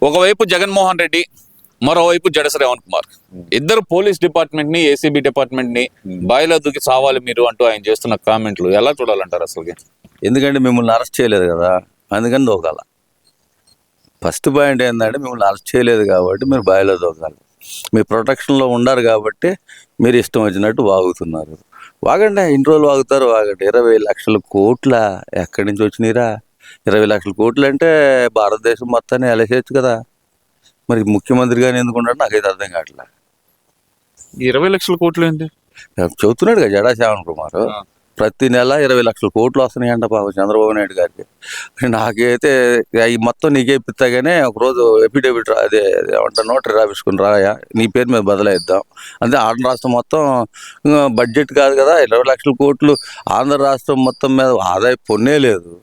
ఒకవైపు జగన్మోహన్ రెడ్డి, మరోవైపు జడ శ్రావణ్ కుమార్, ఇద్దరు పోలీస్ డిపార్ట్మెంట్ ని, ఏసీబీ డిపార్ట్మెంట్ ని బాయిలో దూకి సావాలి మీరు అంటూ ఆయన చేస్తున్న కామెంట్లు ఎలా చూడాలంటారు అసలు? ఎందుకంటే మిమ్మల్ని అరెస్ట్ చేయలేదు కదా, అందుకని దూకాల. ఫస్ట్ పాయింట్ ఏంటంటే మిమ్మల్ని అరెస్ట్ చేయలేదు కాబట్టి మీరు బాయిలో దూకాలి. మీ ప్రొటెక్షన్లో ఉండారు కాబట్టి మీరు ఇష్టం వచ్చినట్టు వాగుతున్నారు. వాగండి, ఇన్ని రోజులు వాగుతారు, వాగండి. 20 లక్షల కోట్ల ఎక్కడి నుంచి వచ్చినాయిరా? 20 లక్షల కోట్లు అంటే భారతదేశం మొత్తాన్ని ఎలసేయచ్చు కదా. మరి ముఖ్యమంత్రిగానే ఎందుకుంటాడు నాకైతే అర్థం కావట్లే. 20 లక్షల కోట్లు ఏంటి చెబుతున్నాడు కదా జడా శ్రావణ్ కుమార్, ప్రతి నెల 20 లక్షల కోట్లు వస్తున్నాయంట పాపం చంద్రబాబు నాయుడు గారికి. నాకైతే ఈ మొత్తం నీకే ఇప్పిస్తాగానే ఒకరోజు ఎఫిడేవిట్ అదే నోటరీ రాపించుకుని రాయా, నీ పేరు మీద బదలాయిద్దాం అంటే. ఆంధ్ర రాష్ట్రం మొత్తం బడ్జెట్ కాదు కదా 20 లక్షల కోట్లు. ఆంధ్ర రాష్ట్రం మొత్తం మీద ఆదాయ పన్నే లేదు.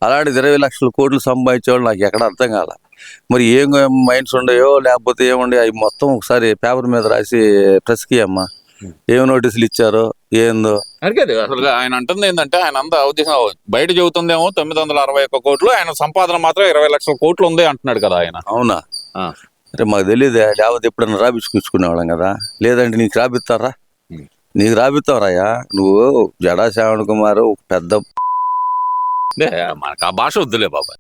అలాంటి 20 లక్షల కోట్లు సంపాదించేవాళ్ళు నాకు ఎక్కడ అర్థం కాల. మరి ఏం మైండ్స్ ఉండయో లేకపోతే ఏముండే అవి మొత్తం ఒకసారి పేపర్ మీద రాసి ప్రెస్కి అమ్మా ఏం నోటీసులు ఇచ్చారో ఏందో. అసలు ఆయన అంటుంది ఏంటంటే, ఆయన అంతా ఉద్దేశం బయట చెబుతుందేమో 961 కోట్లు, ఆయన సంపాదన మాత్రం 20 లక్షల కోట్లు ఉంది అంటున్నాడు కదా ఆయన. అవునా? అరే మాకు తెలియదు, లేకపోతే ఎప్పుడన్నా రాపించుకునేవాళ్ళం కదా. లేదంటే నీకు రాపిస్తారా? నీకు రాపిస్తావరాయా? నువ్వు జడా శ్రావణ్ కుమార్ పెద్ద మనకు ఆ భాష వద్దులే బాబా.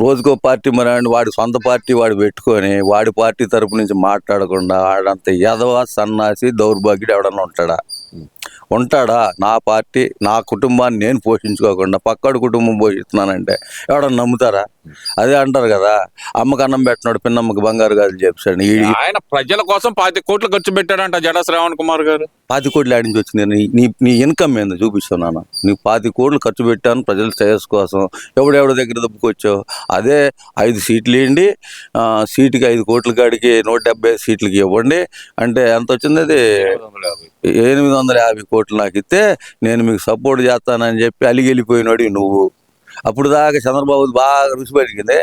రోజుకో పార్టీ మరి వాడి సొంత పార్టీ వాడు పెట్టుకొని వాడి పార్టీ తరపు నుంచి మాట్లాడకుండా వాడంత యదవ సన్నాసి దౌర్భాగ్యుడు ఎవడన్నా ఉంటాడా? నా పార్టీ నా కుటుంబాన్ని నేను పోషించుకోకుండా పక్కడు కుటుంబం పోషిస్తున్నానంటే ఎవడన్నా నమ్ముతారా? అదే అంటారు కదా, అమ్మకు అన్నం పెట్టినాడు పిన్నమ్మకి బంగారు గాజులు చెప్పాడు. ఆయన ప్రజల కోసం 10 కోట్లు ఖర్చు పెట్టాడంట జడా శ్రావణ్ కుమార్ గారు. 10 కోట్లు ఆడి నుంచి వచ్చింది? నీ ఇన్కమ్ ఏందో చూపిస్తున్నాను. నీకు 10 కోట్లు ఖర్చు పెట్టాను ప్రజల శ్రేయస్ కోసం. ఎవడెవడి దగ్గర దెబ్బకొచ్చావు? అదే 5 సీట్లు ఇవ్వండి, సీటుకి 5 కోట్ల కాడికి 170 సీట్లకి ఇవ్వండి అంటే ఎంత వచ్చింది? అది 850 కోట్లు నాకు ఇస్తే నేను మీకు సపోర్ట్ చేస్తానని చెప్పి అలిగెళ్ళిపోయినాడు నువ్వు. అప్పుడు దాకా చంద్రబాబు బాగా రుచి పలికింది,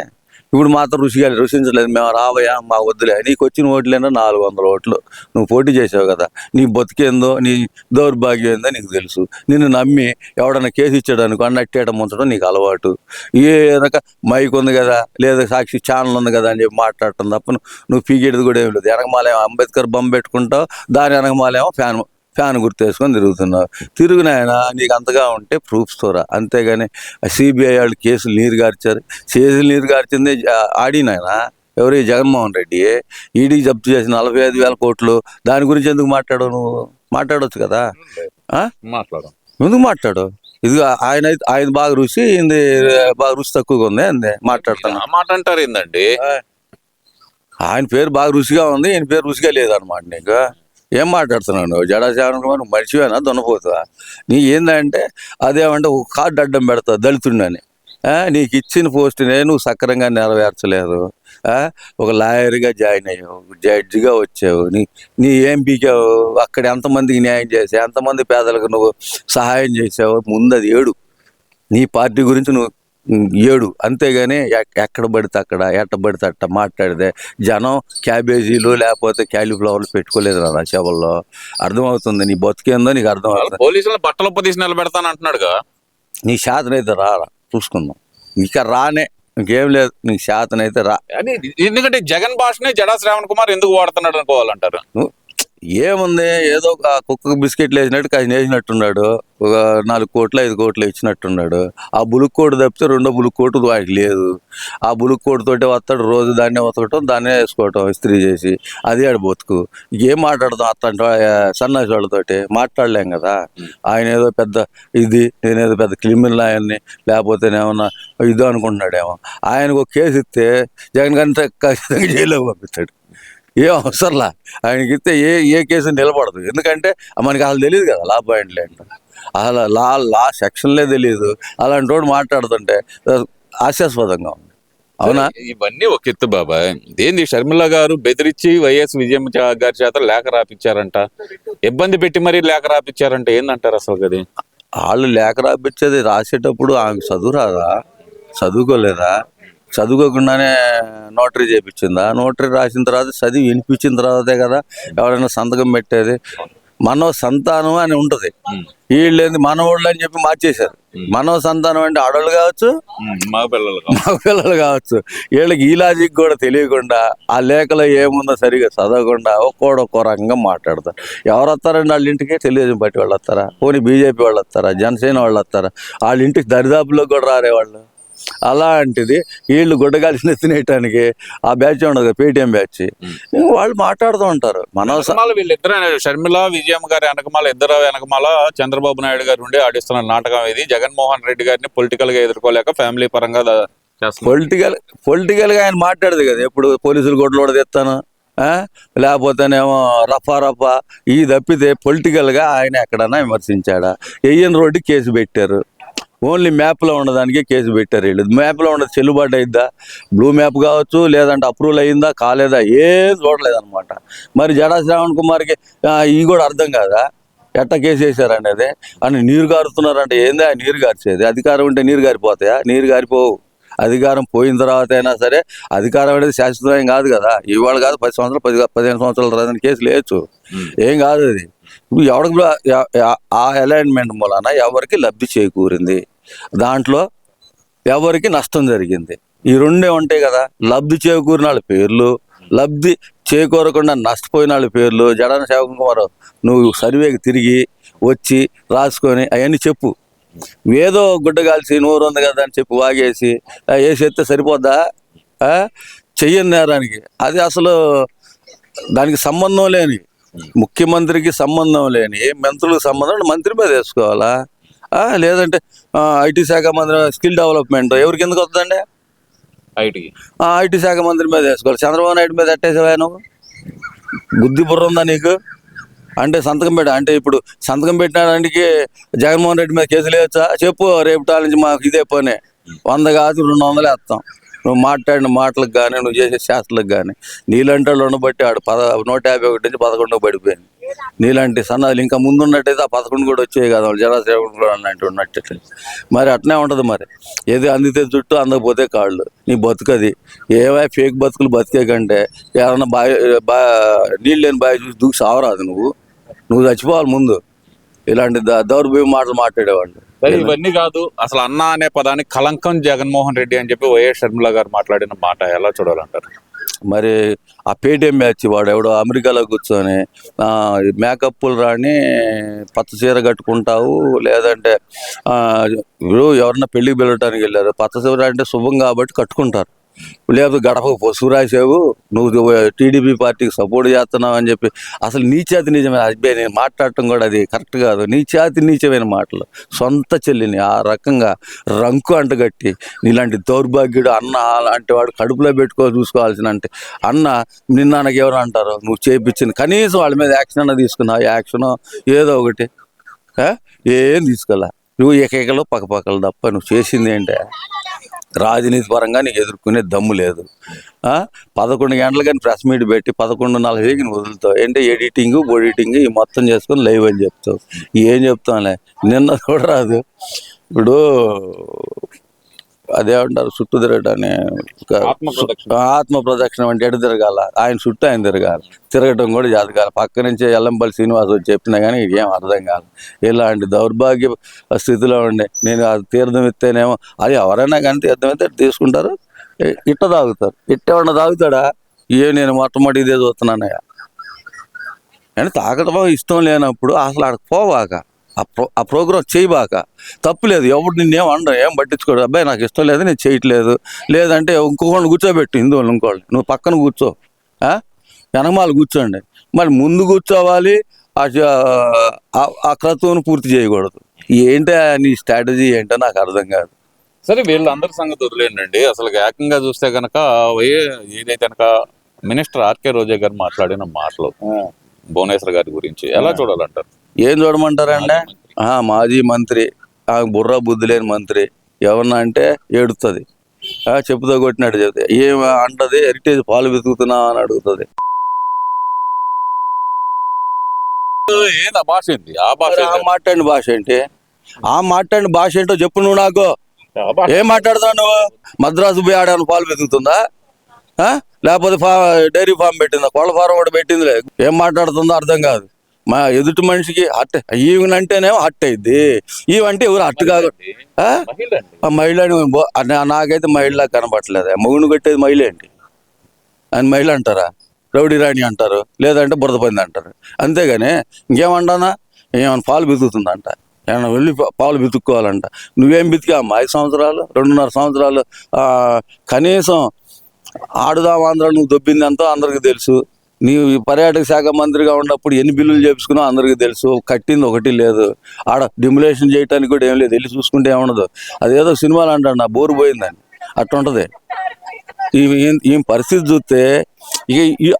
ఇప్పుడు మాత్రం రుచించలేదు. మేము రావయ్యా మా వద్దులే. నీకు వచ్చిన ఓట్లేనా 400 ఓట్లు. నువ్వు పోటీ చేసావు కదా, నీ బతికేందో నీ దౌర్భాగ్యం ఏందో నీకు తెలుసు. నిన్ను నమ్మి ఎవడన్నా కేసు ఇచ్చాడు అనుకో అన్నట్టేయడం ఉంచడం నీకు అలవాటు. ఏ రక మైక్ ఉంది కదా, లేదా సాక్షి ఛానల్ ఉంది కదా అని చెప్పి మాట్లాడటం తప్ప నువ్వు పీకేది కూడా ఏం లేదు. వెనకమాలేమో అంబేద్కర్ బొమ్మ పెట్టుకుంటావు, దాని వెనకమాలేమో ఫ్యాన్ గుర్తేసుకొని తిరుగుతున్నావు. తిరుగునాయన నీకు అంతగా ఉంటే ప్రూఫ్స్ తోరా, అంతేగాని సిబిఐ వాళ్ళు కేసులు నీరు గార్చారు. కేసులు నీరు గార్చింది ఆడినాయన ఎవరు? జగన్మోహన్ రెడ్డి. ఈడీకి జప్తు చేసిన 45,000 కోట్లు. దాని గురించి ఎందుకు మాట్లాడవు? నువ్వు మాట్లాడవచ్చు కదా, ఎందుకు మాట్లాడు? ఇది ఆయన బాగా రుచి ఇంది, బాగా రుచి తక్కువగా ఉంది అందే మాట్లాడతాను. మాట అంటారు ఏందండి? ఆయన పేరు బాగా రుచిగా ఉంది, ఈయన పేరు రుచిగా లేదనమాట. నీకు ఏం మాట్లాడుతున్నాను? జడా శ్రావణ్ కుమార్ మర్చిపోయినా దున్నపోతువా? నీ ఏందంటే అదేమంటే ఒక కార్డు అడ్డం పెడతావు దళితుండని. నీకు ఇచ్చిన పోస్టునే నువ్వు సక్రంగా నెరవేర్చలేదు. ఒక లాయర్గా జాయిన్ అయ్యావు, జడ్జిగా వచ్చావు. నీ ఏం పీకావు? అక్కడ ఎంతమందికి న్యాయం చేసావు, ఎంతమంది పేదలకు నువ్వు సహాయం చేసావు? ముందు అది ఏడు. నీ పార్టీ గురించి నువ్వు ఏడు, అంతేగాని ఎక్కడ పడితే అక్కడ ఎట్ట పడితే అట్ట మాట్లాడితే జనం క్యాబేజీలు లేకపోతే క్యాలీఫ్లవర్లు పెట్టుకోలేదు నా చెవుల్లో. అర్థమవుతుంది నీ బతికేందో నీకు అర్థమవుతుంది. పోలీసులు బట్టలు పొదీసి నిలబెడతాను అంటున్నాడుగా. నీ శాతనైతే రా చూసుకుందాం. ఇక రానే, ఇంకేం లేదు. నీకు శాతనైతే రా. ఎందుకంటే జగన్ భాషనే జడా శ్రావణ్ కుమార్ ఎందుకు వాడుతున్నాడు అనుకోవాలంటారు. ఏముంది, ఏదో ఒక కుక్కకు బిస్కెట్లు వేసినట్టు కాసిన వేసినట్టున్నాడు. ఒక 4 కోట్లు 5 కోట్లు ఇచ్చినట్టున్నాడు. ఆ బులుక్ కోటు తప్పితే రెండో బులుక్ కోటు వాడికి లేదు. ఆ బులుక్ కోటుతోటే వస్తాడు, రోజు దాన్నే ఉతకటం, దాన్నే వేసుకోవటం ఇస్త్రీ చేసి. అది ఆడు బతుకు. ఏం మాట్లాడదాం? అట్లాంటి సన్నాసి వాళ్ళతోటి మాట్లాడలేం కదా. ఆయన ఏదో పెద్ద ఇది, నేనేదో పెద్ద క్రిమినల్ ఆయన్ని, లేకపోతే ఏమన్నా ఇదో అనుకుంటున్నాడేమో. ఆయనకు ఒక కేసు ఇస్తే జగన్ గారిని ఖచ్చితంగా జైల్లోకి పంపిస్తాడు. ఏం అవసరంలా ఆయనకి ఇస్తే ఏ కేసు నిలబడదు. ఎందుకంటే మనకి అసలు తెలియదు కదా లా పాయింట్లు ఏంటో, అసలు లా సెక్షన్లే తెలియదు. అలాంటి వాడు మాట్లాడుతుంటే హాస్యాస్పదంగా ఉంది. అవునా? ఇవన్నీ ఒక ఎత్తు బాబాయ్. ఏంది షర్మిల గారు బెదిరించి వైఎస్ విజయం గారి చేత లేఖ రాపిచ్చారంట, ఇబ్బంది పెట్టి మరీ లేఖ రాపిచ్చారంట. ఏందంటారు అసలు? అది వాళ్ళు లేఖ రాపిచ్చేది రాసేటప్పుడు ఆమెకు చదువు రాదా? చదువుకోలేదా? చదువుకోకుండానే నోటరీ చేయించిందా? నోటరీ రాసిన తర్వాత చదివి వినిపించిన తర్వాతే కదా ఎవరైనా సంతకం పెట్టేది. మనవ సంతానం అని ఉంటది. వీళ్ళేంది మనవాళ్ళు అని చెప్పి మార్చేశారు. మనవ సంతానం అంటే ఆడవాళ్ళు కావచ్చు, మగ పిల్లలు కావచ్చు. వీళ్ళకి ఈ లాజిక్ కూడా తెలియకుండా ఆ లేఖలో ఏముందో సరిగా చదవకుండా ఒక్కో రకంగా మాట్లాడతారు. ఎవరు వస్తారండి వాళ్ళ ఇంటికి? తెలుగుదేశం పార్టీ వాళ్ళు వస్తారా? పోనీ బీజేపీ వాళ్ళు వస్తారా? జనసేన వాళ్ళు వస్తారా? వాళ్ళ ఇంటికి దరిదాపుల్లో కూడా రారే వాళ్ళు. అలాంటిది వీళ్ళు గుడ్డగాలి నెత్తినేయటానికి ఆ బ్యాచ్ ఉండదు, పేటిఎం బ్యాచ్, వాళ్ళు మాట్లాడుతూ ఉంటారు. వీళ్ళిద్దరు షర్మిల విజయమ్మ గారి వెనకమాల ఇద్దరు వెనకమాల చంద్రబాబు నాయుడు గారు ఉండి ఆడిస్తున్న నాటకం ఇది. జగన్మోహన్ రెడ్డి గారిని పొలిటికల్ గా ఎదుర్కోలేక ఫ్యామిలీ పరంగా పొలిటికల్ గా ఆయన మాట్లాడదు కదా ఎప్పుడు. పోలీసులు గొడ్లు కూడా తెస్తాను, లేకపోతేనేమో రఫా ఈ తప్పితే పొలిటికల్ గా ఆయన ఎక్కడన్నా విమర్శించాడా? ఎయ్యన్ రోడ్డు కేసు పెట్టారు. ఓన్లీ మ్యాప్లో ఉన్నదానికే కేసు పెట్టారు వీళ్ళు. మ్యాప్లో ఉన్నది చెల్లుబాటు అయిద్దా? బ్లూ మ్యాప్ కావచ్చు, లేదంటే అప్రూవల్ అయిందా కాలేదా ఏం చూడలేదన్నమాట. మరి జడా శ్రావణ్ కుమార్కి ఇవి కూడా అర్థం కాదా ఎట్ట కేసు వేసారనేది? అని నీరు గారుతున్నారంటే ఏందా నీరు గార్చేది? అధికారం ఉంటే నీరు గారిపోతాయా? నీరు గారిపోవు. అధికారం పోయిన తర్వాత అయినా సరే అధికారం అనేది శాశ్వతం కాదు కదా. ఇవాళ కాదు 10 సంవత్సరాలు 15 సంవత్సరాల తర్వాత కేసులు వేయచ్చు, ఏం కాదు అది. ఇప్పుడు ఎవరికి ఆ అలైన్మెంట్ మూలన ఎవరికి లబ్ధి చేకూరింది, దాంట్లో ఎవరికి నష్టం జరిగింది, ఈ రెండే ఉంటాయి కదా. లబ్ధి చేకూరిన వాళ్ళ పేర్లు, లబ్ధి చేకూరకుండా నష్టపోయిన వాళ్ళ పేర్లు. జగన్ శ్రావణ్ కుమార్ నువ్వు సర్వేకి తిరిగి వచ్చి రాసుకొని అవన్నీ చెప్పు. ఏదో గుడ్డ కాల్చి నూరు ఉంది కదా అని చెప్పి వాగేసి వేసేస్తే సరిపోద్దా? చెయ్యని నేరానికి అది అసలు దానికి సంబంధం లేని, ముఖ్యమంత్రికి సంబంధం లేని మంత్రులకు సంబంధం మంత్రి మీద వేసుకోవాలా? లేదంటే ఐటీ శాఖ మంత్రి స్కిల్ డెవలప్మెంట్ ఎవరి కిందకి వస్తుందండి? ఐటీ శాఖ మంత్రి మీద వేసుకోవాలి. చంద్రబాబు నాయుడు మీద ఎట్టేసావా నువ్వు? బుద్ధి బుర్ర ఉందా నీకు? అంటే సంతకం పెట్ట అంటే ఇప్పుడు సంతకం పెట్టడానికి జగన్మోహన్ రెడ్డి మీద కేసులు వేయచ్చా? చెప్పు. రేపటి నుంచి మాకు ఇదే పనే, 100 కాదు 200 వేస్తాం. నువ్వు మాట్లాడిన మాటలకు కానీ నువ్వు చేసే శాస్త్రాలకు కానీ. నీలాంటి వాళ్ళు ఉండబట్టి ఆడు 151 నుంచి 11 పడిపోయింది. నీలాంటి సన్నాలు ఇంకా ముందు ఉన్నట్టయితే ఆ 11 కూడా వచ్చేవి కదా, వాళ్ళు జరాసేవకుడు కూడా అన్నట్టు ఉన్నట్టు. మరి అట్నే ఉంటుంది. మరి ఏది అందితే చుట్టూ అందకపోతే కాళ్ళు, నీ బతుకది. ఏవై ఫేక్ బతుకులు బతికే కంటే ఎవరన్నా నీళ్ళు లేని బావి చూసి దూకి సావరాదు. నువ్వు చచ్చిపోవాలి ముందు. ఇలాంటి దౌర్భ్యం మాటలు మాట్లాడేవాళ్ళు. ఇవన్నీ కాదు, అసలు అన్న అనే పదానికి కలంకం జగన్మోహన్ రెడ్డి అని చెప్పి వైఎస్ షర్మిల గారు మాట్లాడిన మాట ఎలా చూడాలంటారు? మరి ఆ పేటీఎం మ్యాచ్ వాడు ఎవడో అమెరికాలో కూర్చొని మేకప్లు రాని పచ్చ చీర కట్టుకుంటావు, లేదంటే ఇప్పుడు ఎవరన్నా పెళ్లికి వెళ్ళటానికి వెళ్ళారు, పచ్చ చీర అంటే శుభం కాబట్టి కట్టుకుంటారు. లేకపోతే గడపకు పసుపు రాసావు, నువ్వు టీడీపీ పార్టీకి సపోర్ట్ చేస్తున్నావు అని చెప్పి అసలు నీచాతి నీచమైన అబ్బాయి నేను మాట్లాడటం కూడా అది కరెక్ట్ కాదు. నీచాతి నీచమైన మాటలు. సొంత చెల్లిని ఆ రకంగా రంకు అంటగట్టి నీలాంటి దౌర్భాగ్యుడు అన్న అలాంటి వాడు కడుపులో చూసుకోవాల్సిన అంటే అన్న నిన్న నాకు ఎవరు అంటారు? నువ్వు చేయించింది కనీసం వాళ్ళ మీద యాక్షన్ అన్న తీసుకున్నావు. యాక్షన్ ఏదో ఒకటి ఏం తీసుకోలే. నువ్వు ఏకైకలో పక్కపక్కలు తప్ప నువ్వు చేసింది ఏంటే? రాజనీతి పరంగా నీకు ఎదుర్కొనే దమ్ము లేదు. 11 గంటలు కానీ ప్రెస్ మీట్ పెట్టి 11:40కి నువ్వు వదులుతావు. ఏంటంటే ఎడిటింగ్ ఈ మొత్తం చేసుకొని లైవ్ అని చెప్తావు. ఏం చెప్తాంలే, నిన్న కూడా రాదు. ఇప్పుడు అదేమంటారు చుట్టూ తిరగటాన్ని ఆత్మ ప్రదక్షిణం అంటే ఎటు తిరగాల? ఆయన చుట్టూ ఆయన తిరగాలి. తిరగటం కూడా జాతకాలి. పక్క నుంచే ఎల్లంపల్లి శ్రీనివాస్ వచ్చి చెప్పినా కానీ ఏం అర్థం కాదు. ఇలాంటి దౌర్భాగ్య స్థితిలో ఉండే నేను అది తీర్థం ఇస్తేనేమో అది ఎవరైనా కానీ తీర్థం ఇస్తే తీసుకుంటారు, ఇట్ట తాగుతారు. ఇట్టేమన్నా తాగుతాడా? నేను మొట్టమొదటి ఇదే చూస్తున్నానయ్యా. అంటే తాగటం ఇష్టం లేనప్పుడు అసలు ఆడకు పోవాక ఆ ప్రోగ్రాం చేయబాక. తప్పులేదు, ఎవడు నిన్నేం అనడం, ఏం పట్టించుకోడు. అబ్బాయి నాకు ఇష్టం లేదు, నేను చేయట్లేదు. లేదంటే ఇంకొకళ్ళు కూర్చోబెట్టు, హిందువులు ఇంకోళ్ళు, నువ్వు పక్కన కూర్చో, వెనకమాల కూర్చోండి. మరి ముందు కూర్చోవాలి, ఆ క్రతువును పూర్తి చేయకూడదు. ఏంటో నీ స్ట్రాటజీ ఏంటో నాకు అర్థం కాదు. సరే వీళ్ళందరి సంగతి వదిలేండి. అసలు ఏకంగా చూస్తే కనుక ఏదైతే కనుక మినిస్టర్ ఆర్కే రోజా గారు మాట్లాడిన మాటలు భువనేశ్వర్ గారి గురించి ఎలా చూడాలంటారు? ఏం చూడమంటారండి? మాజీ మంత్రి, బుర్రా బుద్ధి లేని మంత్రి. ఎవరన్నా అంటే ఏడుతుంది, చెప్పుతో కొట్టినట్టు చెప్తే ఏం అంటది, హెరిటేజ్ పాలు వెతుకుతున్నా అని అడుగుతుంది. మాట్లాడిన భాష ఏంటి? మాట్లాడిన భాష ఏంటో చెప్పు నువ్వు నాకు. ఏం మాట్లాడుతున్నావు నువ్వు? మద్రాసు పోయి ఆడాను పాలు వెతుకుతుందా? లేకపోతే డైరీ ఫామ్ పెట్టిందా? కోళ్ళ ఫారం కూడా పెట్టింది లేదు. ఏం మాట్లాడుతుందో అర్థం కాదు. మా ఎదుటి మనిషికి హట్ ఈవెనంటేనేమో హట్ అయింది. ఈవంటే ఎవరు హట్ కాదు. ఆ? మహిళ అండి. ఆ మహిళ నాకైతే మహిళ కనపట్లేదు. మగుని కొట్టేది మహిళ ఏంటి అని మహిళ అంటారా? రౌడీ రాణి అంటారు, లేదంటే బురద పంది అంటారు. అంతేగాని ఇంకేమంటానా? ఏమైనా పాలు బితుకుతుందంట, ఏమైనా వెళ్ళి పాలు బితుక్కోవాలంట. నువ్వేం బితికామ్మా 5 సంవత్సరాలు 2.5 సంవత్సరాలు? కనీసం ఆడుదాం ఆంధ్ర నువ్వు దొబ్బింది ఎంతో అందరికీ తెలుసు. నీవు ఈ పర్యాటక శాఖ మంత్రిగా ఉన్నప్పుడు ఎన్ని బిల్లులు చేపించుకున్నావు అందరికీ తెలుసు. కట్టింది ఒకటి లేదు. ఆడ డిమ్యులేషన్ చేయడానికి కూడా ఏం లేదు. వెళ్ళి చూసుకుంటే ఏముండదు. అదేదో సినిమాలు అంటాడు, నా బోరు పోయిందని అట్టుంటది. ఈ పరిస్థితి చూస్తే ఇక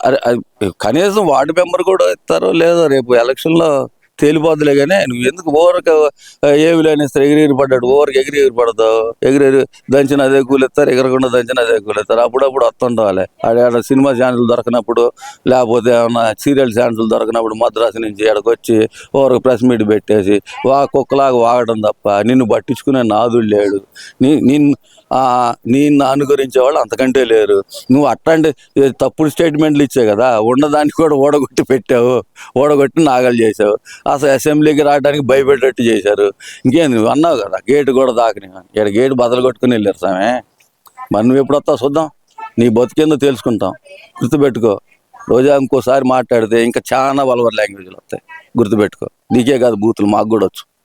కనీసం వార్డు మెంబర్ కూడా ఇస్తారో లేదో రేపు ఎలక్షన్లో తేలిపోద్దులే. కానీ నువ్వు ఎందుకు ఓవరకు ఏమి లేనిస్తారు? ఎగిరి పడ్డాడు ఓవరికి ఎగిరి పడతావు. ఎగిరి దంచిన అదే కూలిస్తారు, ఎగరకుండా దంచిన అదే కూలిస్తారు. అప్పుడప్పుడు వస్తుంటావాలి. ఆడ సినిమా ఛానల్ దొరకనప్పుడు, లేకపోతే ఏమన్నా సీరియల్ ఛానల్ దొరకనప్పుడు మద్రాసు నుంచి ఇక్కడికి వచ్చి ఓవరకు ప్రెస్ మీట్ పెట్టేసి కుక్కలాగా వాగడం తప్ప నిన్ను పట్టించుకునే నాదుడు లేడు. నిన్ను అనుకరించే వాళ్ళు అంతకంటే లేరు. నువ్వు అట్లాంటి తప్పుడు స్టేట్మెంట్లు ఇచ్చావు కదా, ఉన్నదాన్ని కూడా ఓడగొట్టి పెట్టావు, ఓడగొట్టి నాగలు చేసావు. అసలు అసెంబ్లీకి రావడానికి భయపెట్టేట్టు చేశారు. ఇంకేం నువ్వు అన్నావు కదా గేటు కూడా దాకని, ఇక్కడ గేటు బదలు కొట్టుకుని వెళ్ళారు సామే. మరి నువ్వు ఎప్పుడు వస్తావు చూద్దాం, నీ బతికేందో తెలుసుకుంటాం. గుర్తుపెట్టుకో, రోజా ఇంకోసారి మాట్లాడితే ఇంకా చాలా వల్వర్ లాంగ్వేజ్లు వస్తాయి. గుర్తుపెట్టుకో, నీకే కాదు బూతులు మాకు కూడా వచ్చు.